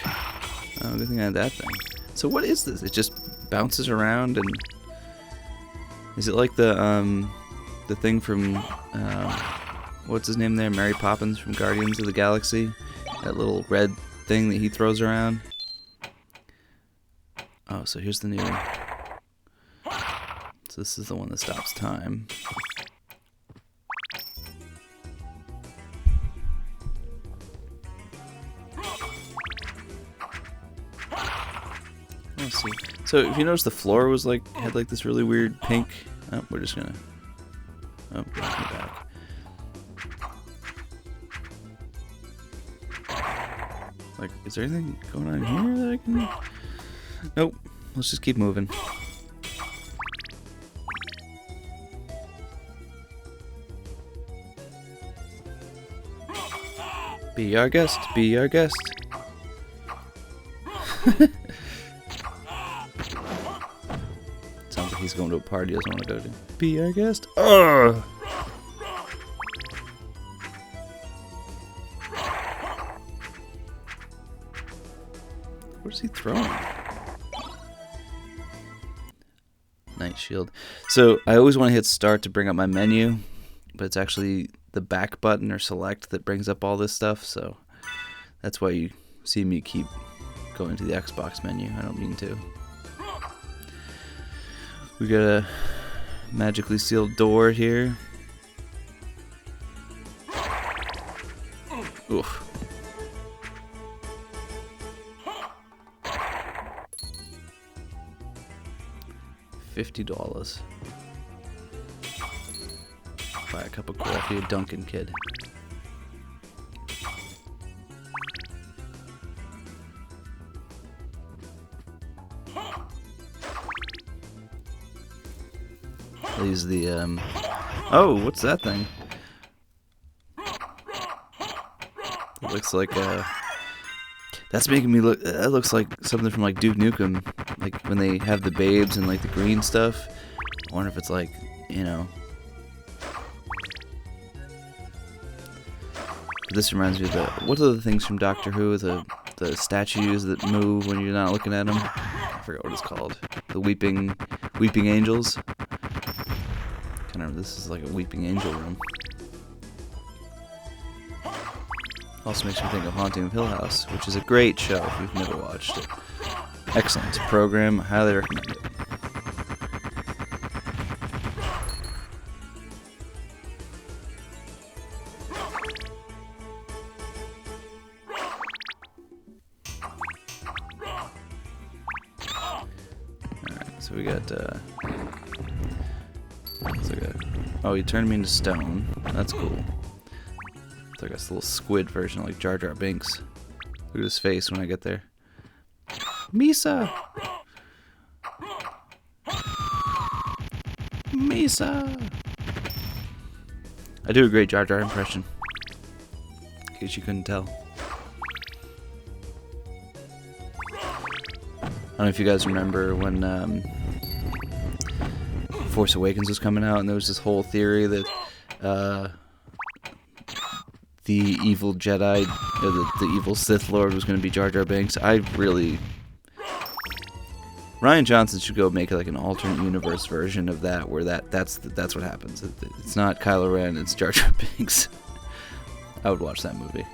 Oh, good thing I had that thing. So what is this? It just bounces around and is it like the thing from what's his name there? Mary Poppins from Guardians of the Galaxy? That little red thing that he throws around. Oh, so here's the new one. So this is the one that stops time. Let's see. So if you notice, the floor was like had like this really weird pink. Oh, we're just gonna. Oh, we're back. Like, is there anything going on here that I can? Nope. Let's just keep moving. Be our guest. Be our guest. Sounds like he's going to a party he doesn't want to go to. Be our guest. Ugh! What is he throwing? Night shield. So I always want to hit start to bring up my menu, but it's actually the back button or select that brings up all this stuff. So that's why you see me keep going to the Xbox menu. I don't mean to. We got a magically sealed door here. Oof. $50. Buy a cup of coffee at Dunkin' Kid. He's the, oh, what's that thing? It looks like, that's making me look, that looks like something from, like, Duke Nukem. Like, when they have the babes and, like, the green stuff. I wonder if it's, like, you know. This reminds me of the, what are the things from Doctor Who? The statues that move when you're not looking at them? I forgot what it's called. The weeping angels? Kind of, this is like a weeping angel room. Also makes me think of Haunting of Hill House, which is a great show if you've never watched it. Excellent program, I highly recommend it. Alright, so we got, it's like a, oh, he turned me into stone. That's cool. It's like a little squid version, like Jar Jar Binks. Look at his face when I get there. Misa! Misa! I do a great Jar Jar impression. In case you couldn't tell. I don't know if you guys remember when Force Awakens was coming out, and there was this whole theory that the evil Jedi, or the evil Sith Lord was going to be Jar Jar Binks. Rian Johnson should go make like an alternate universe version of that, where that's what happens. It's not Kylo Ren, it's Jar Jar Binks. I would watch that movie.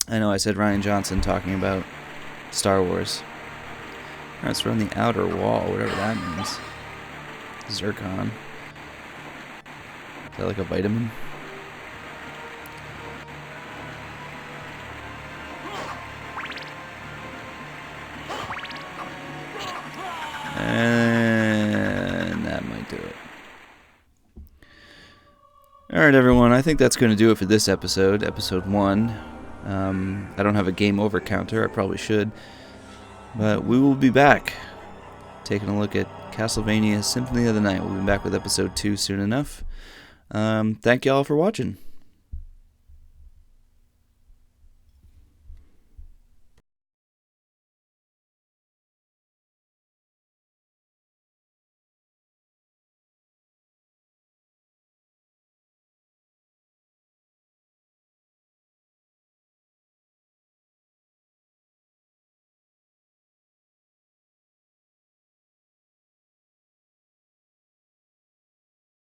I know I said Rian Johnson talking about Star Wars. Alright, so we're on the outer wall, whatever that means. Zircon. Is that like a vitamin? And that might do it. Alright, everyone, I think that's going to do it for this episode, episode 1. I don't have a game over counter, I probably should. But we will be back, taking a look at Castlevania Symphony of the Night. We'll be back with episode 2 soon enough. Thank y'all for watching.